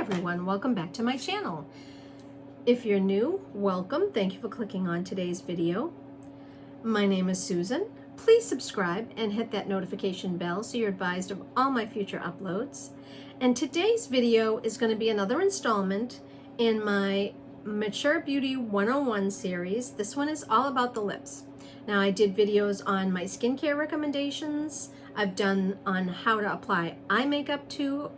everyone, welcome back to my channel. If you're new, welcome. Thank you for clicking on today's video. My name is Susan. Please subscribe and hit that notification bell so you're advised of all my future uploads. And today's video is going to be another installment in my Mature Beauty 101 series. This one is all about the lips. Now, I did videos on my skincare recommendations. I've done on how to apply eye makeup to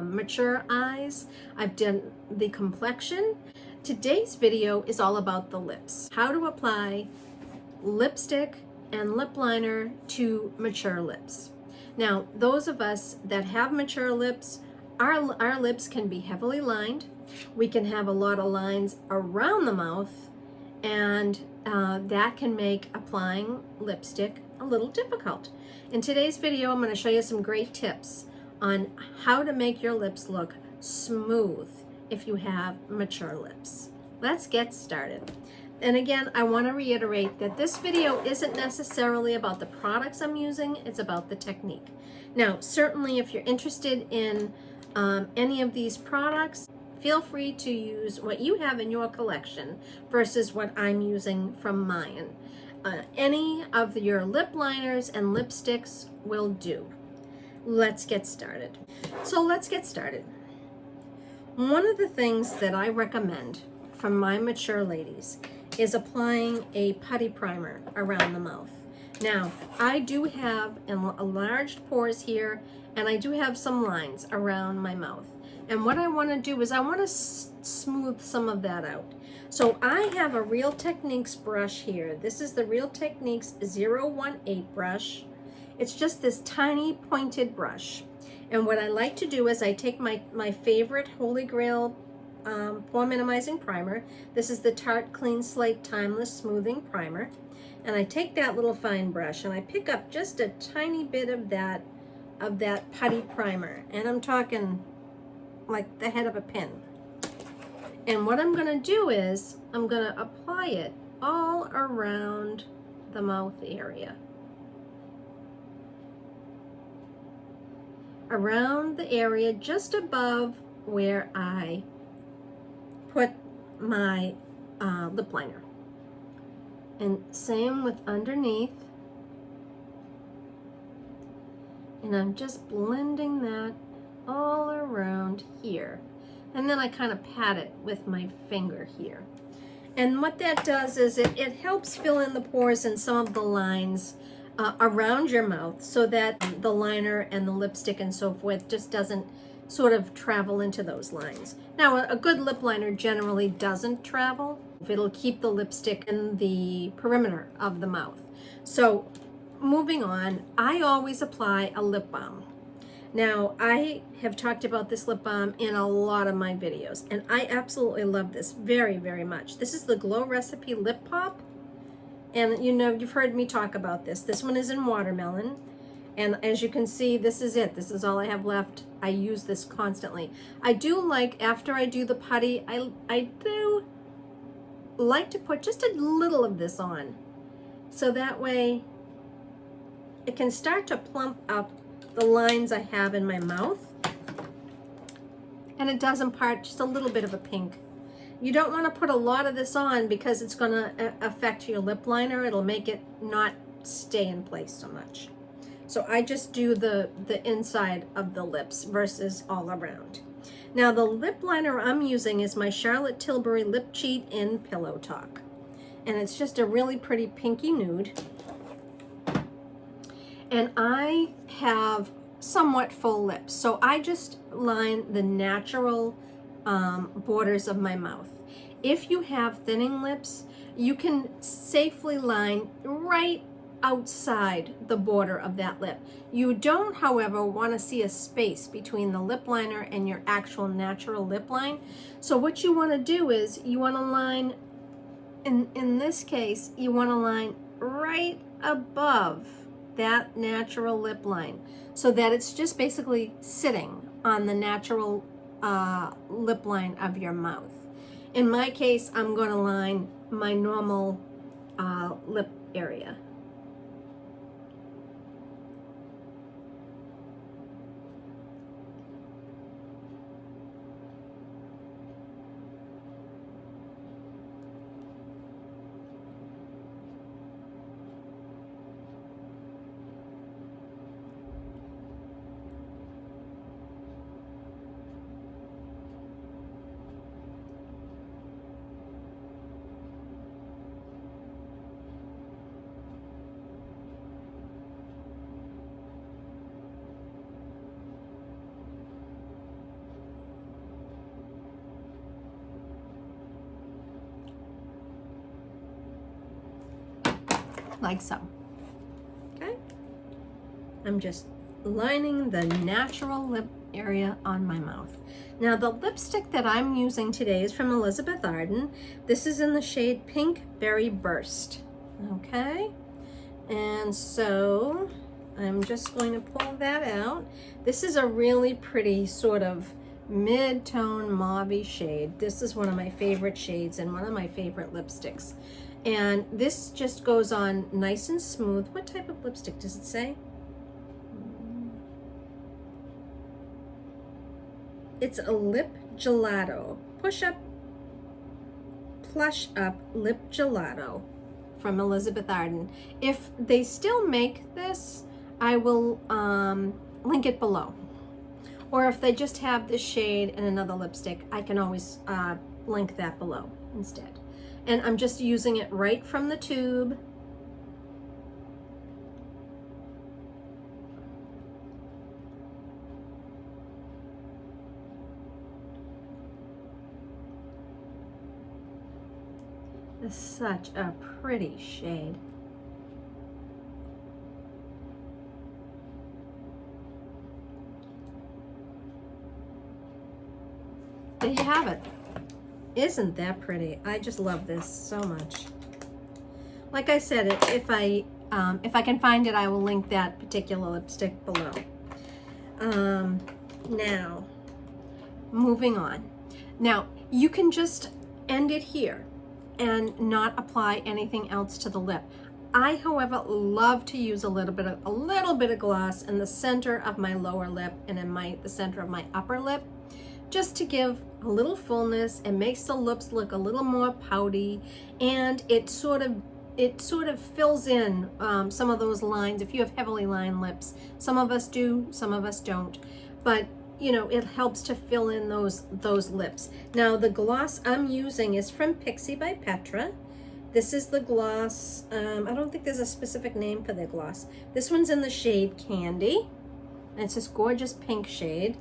mature eyes. I've done the complexion. Today's video is all about the lips. How to apply lipstick and lip liner to mature lips. Now, those of us that have mature lips, our lips can be heavily lined. We can have a lot of lines around the mouth, and that can make applying lipstick a little difficult. In today's video, I'm going to show you some great tips on how to make your lips look smooth if you have mature lips. Let's get started. And again, I want to reiterate that this video isn't necessarily about the products I'm using, it's about the technique. Now, certainly if you're interested in any of these products, feel free to use what you have in your collection versus what I'm using from mine. Any of your lip liners and lipsticks will do. Let's get started. So let's get started. One of the things that I recommend from my mature ladies is applying a putty primer around the mouth. Now, I do have enlarged pores here, and I do have some lines around my mouth. And what I want to do is I want to smooth some of that out. So I have a Real Techniques brush here. This is the Real Techniques 018 brush. It's just this tiny pointed brush. And what I like to do is I take my favorite Holy Grail pore minimizing primer. This is the Tarte Clean Slate Timeless Smoothing Primer. And I take that little fine brush and I pick up just a tiny bit of that putty primer. And I'm talking like the head of a pin. And what I'm going to do is I'm going to apply it all around the mouth area. Around the area just above where I put my lip liner. And same with underneath. And I'm just blending that all around here. And then I kind of pat it with my finger here. And what that does is it helps fill in the pores and some of the lines around your mouth so that the liner and the lipstick and so forth just doesn't sort of travel into those lines. Now, a good lip liner generally doesn't travel. It'll keep the lipstick in the perimeter of the mouth. So moving on, I always apply a lip balm. Now, I have talked about this lip balm in a lot of my videos, and I absolutely love this very, very much. This is the Glow Recipe Lip Pop, and you know, you've heard me talk about this. This one is in watermelon, and as you can see, this is it. This is all I have left. I use this constantly. I do like, after I do the putty, I do like to put just a little of this on, so that way it can start to plump up the lines I have in my mouth, and it does impart just a little bit of a pink. You don't want to put a lot of this on because it's going to affect your lip liner. It'll make it not stay in place so much. So I just do the inside of the lips versus all around. Now, the lip liner I'm using is my Charlotte Tilbury Lip Cheat in Pillow Talk, and it's just a really pretty pinky nude. And I have somewhat full lips, so I just line the natural borders of my mouth. If you have thinning lips, you can safely line right outside the border of that lip. You don't, however, want to see a space between the lip liner and your actual natural lip line. So what you want to do is you want to line, in this case, you want to line right above that natural lip line so that it's just basically sitting on the natural lip line of your mouth. In my case, I'm going to line my normal lip area. like so. Okay? I'm just lining the natural lip area on my mouth. Now the lipstick that I'm using today is from Elizabeth Arden. This is in the shade Pink Berry Burst. Okay? And so I'm just going to pull that out. This is a really pretty sort of mid-tone mauve-y shade. This is one of my favorite shades and one of my favorite lipsticks. And this just goes on nice and smooth. What type of lipstick does it say? It's a lip gelato. Push up, plush up lip gelato from Elizabeth Arden. If they still make this, I will link it below. Or if they just have this shade and another lipstick, I can always link that below instead. And I'm just using it right from the tube. It's such a pretty shade. There you have it. Isn't that pretty? I just love this so much. Like I said, if I can find it, I will link that particular lipstick below. Now, moving on. Now, you can just end it here and not apply anything else to the lip. I, however, love to use a little bit of gloss in the center of my lower lip and in the center of my upper lip, just to give a little fullness. It makes the lips look a little more pouty, and it sort of fills in some of those lines. If you have heavily lined lips, some of us do, some of us don't, but you know, it helps to fill in those lips. Now the gloss I'm using is from Pixie by Petra. This is the gloss, I don't think there's a specific name for the gloss. This one's in the shade Candy, and it's this gorgeous pink shade.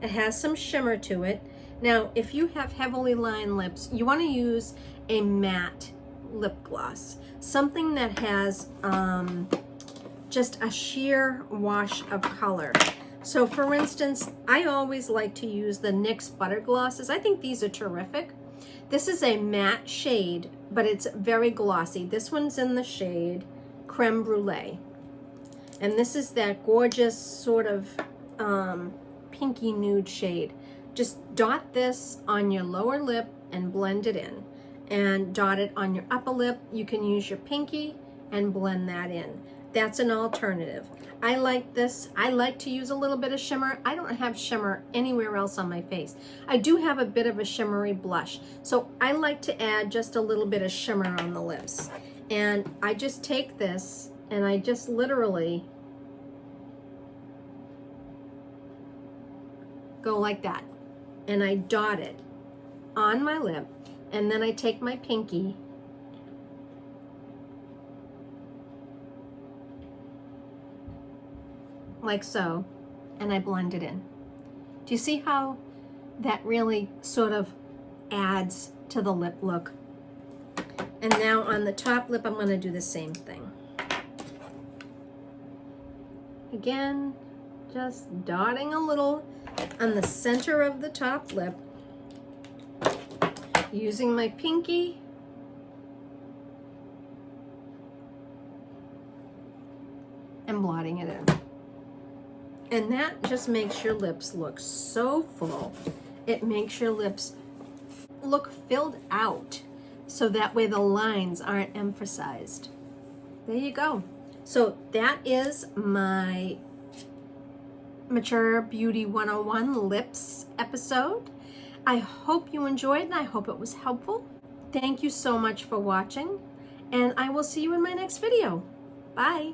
It has some shimmer to it. Now, if you have heavily lined lips, you want to use a matte lip gloss, something that has just a sheer wash of color. So for instance, I always like to use the NYX Butter Glosses. I think these are terrific. This is a matte shade, but it's very glossy. This one's in the shade Creme Brulee. And this is that gorgeous sort of pinky nude shade. Just dot this on your lower lip and blend it in. And dot it on your upper lip. You can use your pinky and blend that in. That's an alternative. I like this. I like to use a little bit of shimmer. I don't have shimmer anywhere else on my face. I do have a bit of a shimmery blush, so I like to add just a little bit of shimmer on the lips. And I just take this and I just literally go like that. And I dot it on my lip, and then I take my pinky like so, and I blend it in. Do you see how that really sort of adds to the lip look? And now on the top lip, I'm going to do the same thing. Again, just dotting a little on the center of the top lip, using my pinky and blotting it in. And that just makes your lips look so full. It makes your lips look filled out, so that way the lines aren't emphasized. There you go. So that is my Mature Beauty 101 Lips episode. I hope you enjoyed, and I hope it was helpful. Thank you so much for watching, and I will see you in my next video. Bye.